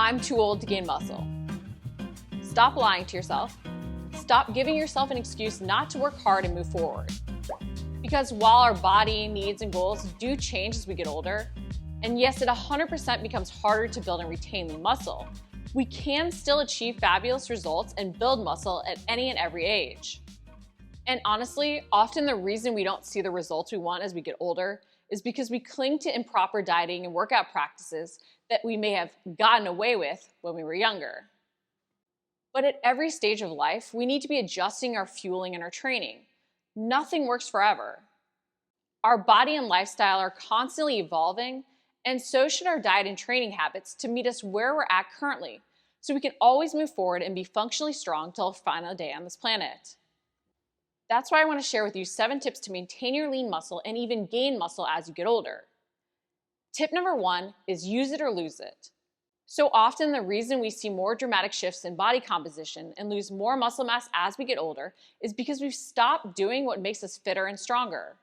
I'm too old to gain muscle. Stop lying to yourself. Stop giving yourself an excuse not to work hard and move forward. Because while our body, needs, and goals do change as we get older, and yes, it 100% becomes harder to build and retain lean muscle, we can still achieve fabulous results and build muscle at any and every age. And honestly, often the reason we don't see the results we want as we get older is because we cling to improper dieting and workout practices that we may have gotten away with when we were younger. But at every stage of life, we need to be adjusting our fueling and our training. Nothing works forever. Our body and lifestyle are constantly evolving, and so should our diet and training habits to meet us where we're at currently, so we can always move forward and be functionally strong till our final day on this planet. That's why I want to share with you 7 tips to maintain your lean muscle and even gain muscle as you get older. Tip number 1 is use it or lose it. So often the reason we see more dramatic shifts in body composition and lose more muscle mass as we get older is because we've stopped doing what makes us fitter and stronger.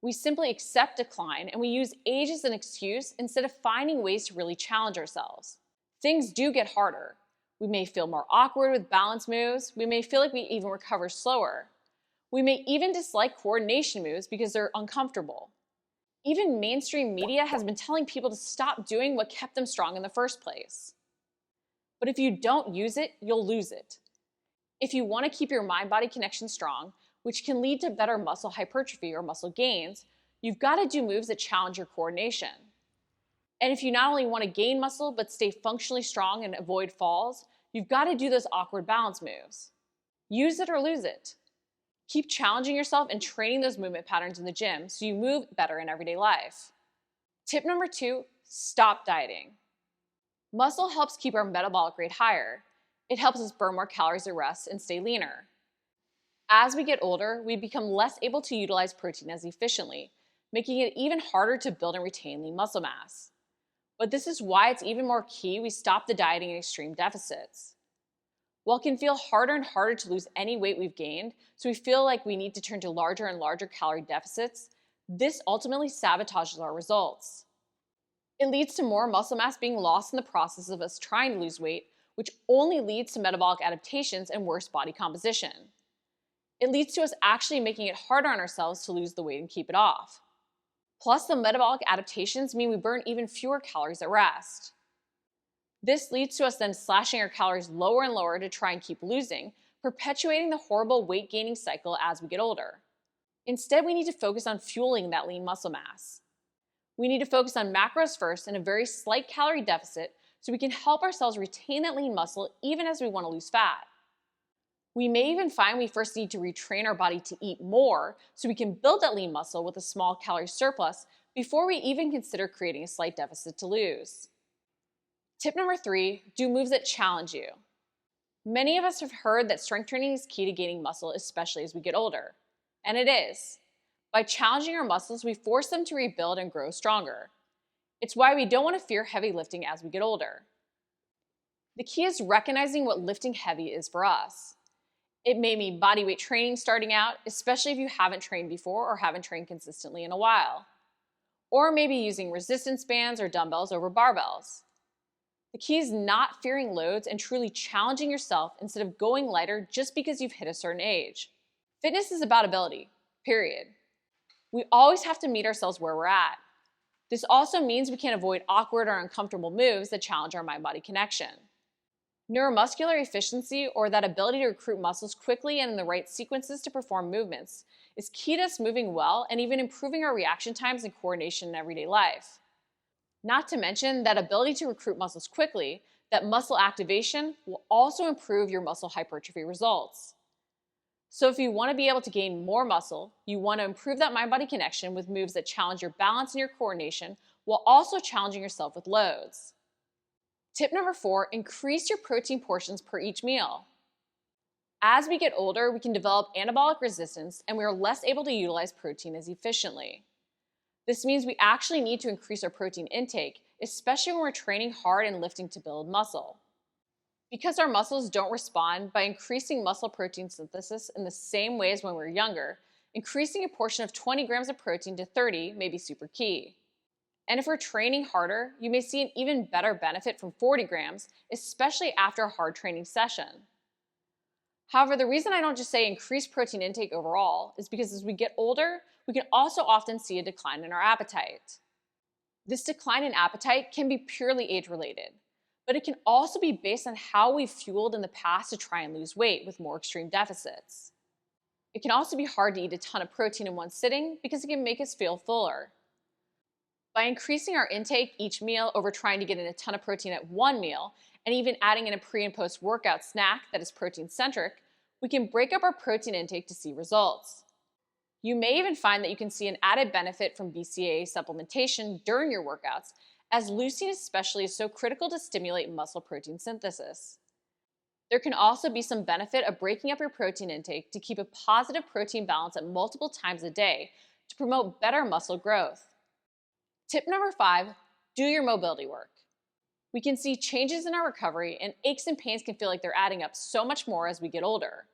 We simply accept decline and we use age as an excuse instead of finding ways to really challenge ourselves. Things do get harder. We may feel more awkward with balance moves. We may feel like we even recover slower. We may even dislike coordination moves because they're uncomfortable. Even mainstream media has been telling people to stop doing what kept them strong in the first place. But if you don't use it, you'll lose it. If you want to keep your mind-body connection strong, which can lead to better muscle hypertrophy or muscle gains, you've got to do moves that challenge your coordination. And if you not only want to gain muscle but stay functionally strong and avoid falls, you've got to do those awkward balance moves. Use it or lose it. Keep challenging yourself and training those movement patterns in the gym so you move better in everyday life. Tip number 2, stop dieting. Muscle helps keep our metabolic rate higher. It helps us burn more calories at rest and stay leaner. As we get older, we become less able to utilize protein as efficiently, making it even harder to build and retain lean muscle mass. But this is why it's even more key we stop the dieting and extreme deficits. While it can feel harder and harder to lose any weight we've gained, so we feel like we need to turn to larger and larger calorie deficits, this ultimately sabotages our results. It leads to more muscle mass being lost in the process of us trying to lose weight, which only leads to metabolic adaptations and worse body composition. It leads to us actually making it harder on ourselves to lose the weight and keep it off. Plus, the metabolic adaptations mean we burn even fewer calories at rest. This leads to us then slashing our calories lower and lower to try and keep losing, perpetuating the horrible weight gaining cycle as we get older. Instead, we need to focus on fueling that lean muscle mass. We need to focus on macros first and a very slight calorie deficit so we can help ourselves retain that lean muscle even as we want to lose fat. We may even find we first need to retrain our body to eat more so we can build that lean muscle with a small calorie surplus before we even consider creating a slight deficit to lose. Tip number 3, do moves that challenge you. Many of us have heard that strength training is key to gaining muscle, especially as we get older. And it is. By challenging our muscles, we force them to rebuild and grow stronger. It's why we don't want to fear heavy lifting as we get older. The key is recognizing what lifting heavy is for us. It may mean bodyweight training starting out, especially if you haven't trained before or haven't trained consistently in a while. Or maybe using resistance bands or dumbbells over barbells. The key is not fearing loads and truly challenging yourself instead of going lighter just because you've hit a certain age. Fitness is about ability, period. We always have to meet ourselves where we're at. This also means we can avoid awkward or uncomfortable moves that challenge our mind-body connection. Neuromuscular efficiency, or that ability to recruit muscles quickly and in the right sequences to perform movements, is key to us moving well and even improving our reaction times and coordination in everyday life. Not to mention that ability to recruit muscles quickly, that muscle activation will also improve your muscle hypertrophy results. So if you want to be able to gain more muscle, you want to improve that mind-body connection with moves that challenge your balance and your coordination while also challenging yourself with loads. Tip number 4, increase your protein portions per each meal. As we get older, we can develop anabolic resistance and we are less able to utilize protein as efficiently. This means we actually need to increase our protein intake, especially when we're training hard and lifting to build muscle. Because our muscles don't respond by increasing muscle protein synthesis in the same way as when we're younger, increasing a portion of 20 grams of protein to 30 may be super key. And if we're training harder, you may see an even better benefit from 40 grams, especially after a hard training session. However, the reason I don't just say increase protein intake overall is because as we get older, we can also often see a decline in our appetite. This decline in appetite can be purely age-related, but it can also be based on how we've fueled in the past to try and lose weight with more extreme deficits. It can also be hard to eat a ton of protein in one sitting because it can make us feel fuller. By increasing our intake each meal over trying to get in a ton of protein at one meal, and even adding in a pre- and post-workout snack that is protein-centric, we can break up our protein intake to see results. You may even find that you can see an added benefit from BCAA supplementation during your workouts, as leucine especially is so critical to stimulate muscle protein synthesis. There can also be some benefit of breaking up your protein intake to keep a positive protein balance at multiple times a day to promote better muscle growth. Tip number 5, do your mobility work. We can see changes in our recovery, and aches and pains can feel like they're adding up so much more as we get older.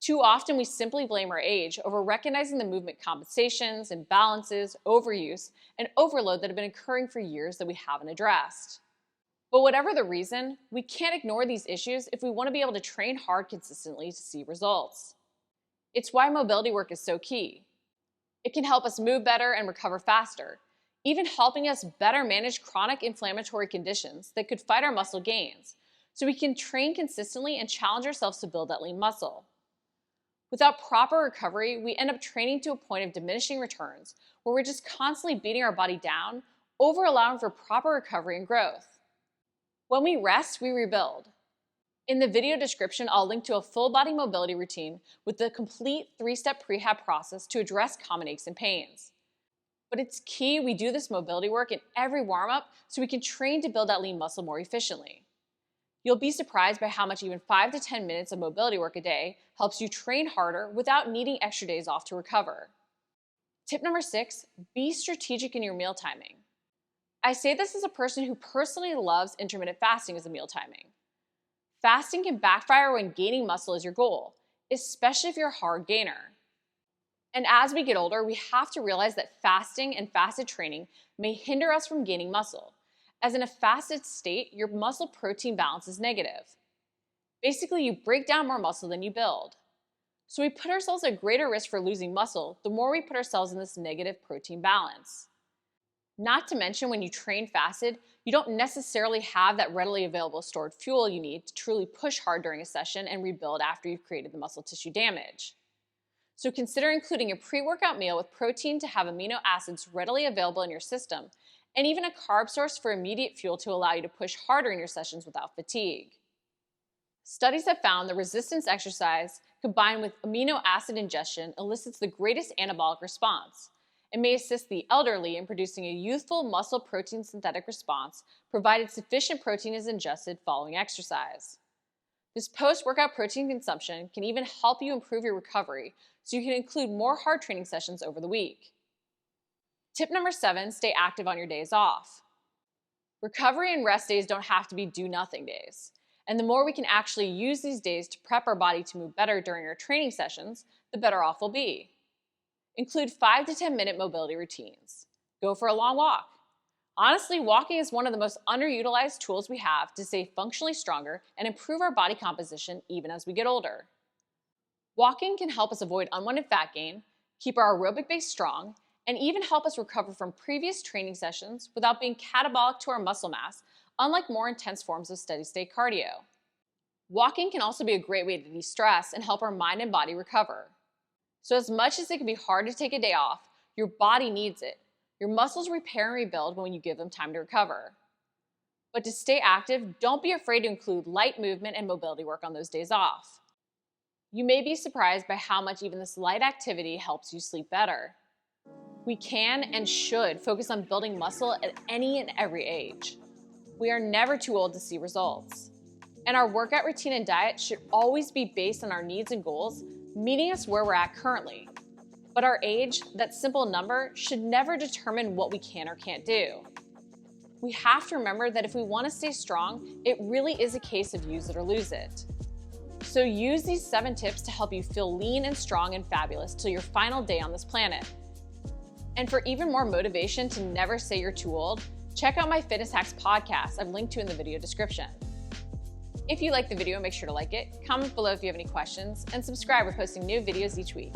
Too often we simply blame our age over recognizing the movement compensations, imbalances, overuse, and overload that have been occurring for years that we haven't addressed. But whatever the reason, we can't ignore these issues if we want to be able to train hard consistently to see results. It's why mobility work is so key. It can help us move better and recover faster, even helping us better manage chronic inflammatory conditions that could fight our muscle gains, so we can train consistently and challenge ourselves to build that lean muscle. Without proper recovery, we end up training to a point of diminishing returns, where we're just constantly beating our body down, over allowing for proper recovery and growth. When we rest, we rebuild. In the video description, I'll link to a full body mobility routine with the complete 3-step prehab process to address common aches and pains. But it's key we do this mobility work in every warm-up so we can train to build that lean muscle more efficiently. You'll be surprised by how much even 5 to 10 minutes of mobility work a day helps you train harder without needing extra days off to recover. Tip number 6, be strategic in your meal timing. I say this as a person who personally loves intermittent fasting as a meal timing. Fasting can backfire when gaining muscle is your goal, especially if you're a hard gainer. And as we get older, we have to realize that fasting and fasted training may hinder us from gaining muscle, as in a fasted state, your muscle protein balance is negative. Basically, you break down more muscle than you build. So we put ourselves at greater risk for losing muscle the more we put ourselves in this negative protein balance. Not to mention, when you train fasted, you don't necessarily have that readily available stored fuel you need to truly push hard during a session and rebuild after you've created the muscle tissue damage. So consider including a pre-workout meal with protein to have amino acids readily available in your system, and even a carb source for immediate fuel to allow you to push harder in your sessions without fatigue. Studies have found that resistance exercise combined with amino acid ingestion elicits the greatest anabolic response, and may assist the elderly in producing a youthful muscle protein synthetic response provided sufficient protein is ingested following exercise. This post-workout protein consumption can even help you improve your recovery, so you can include more hard training sessions over the week. Tip number 7, stay active on your days off. Recovery and rest days don't have to be do-nothing days, and the more we can actually use these days to prep our body to move better during our training sessions, the better off we'll be. Include 5 to 10 minute mobility routines. Go for a long walk. Honestly, walking is one of the most underutilized tools we have to stay functionally stronger and improve our body composition even as we get older. Walking can help us avoid unwanted fat gain, keep our aerobic base strong, and even help us recover from previous training sessions without being catabolic to our muscle mass, unlike more intense forms of steady-state cardio. Walking can also be a great way to de-stress and help our mind and body recover. So as much as it can be hard to take a day off, your body needs it. Your muscles repair and rebuild when you give them time to recover. But to stay active, don't be afraid to include light movement and mobility work on those days off. You may be surprised by how much even this light activity helps you sleep better. We can and should focus on building muscle at any and every age. We are never too old to see results. And our workout routine and diet should always be based on our needs and goals, meeting us where we're at currently. But our age, that simple number, should never determine what we can or can't do. We have to remember that if we want to stay strong, it really is a case of use it or lose it. So use these 7 tips to help you feel lean and strong and fabulous till your final day on this planet. And for even more motivation to never say you're too old, check out my Fitness Hacks podcast I've linked to in the video description. If you like the video, make sure to like it, comment below if you have any questions, and subscribe. We're posting new videos each week.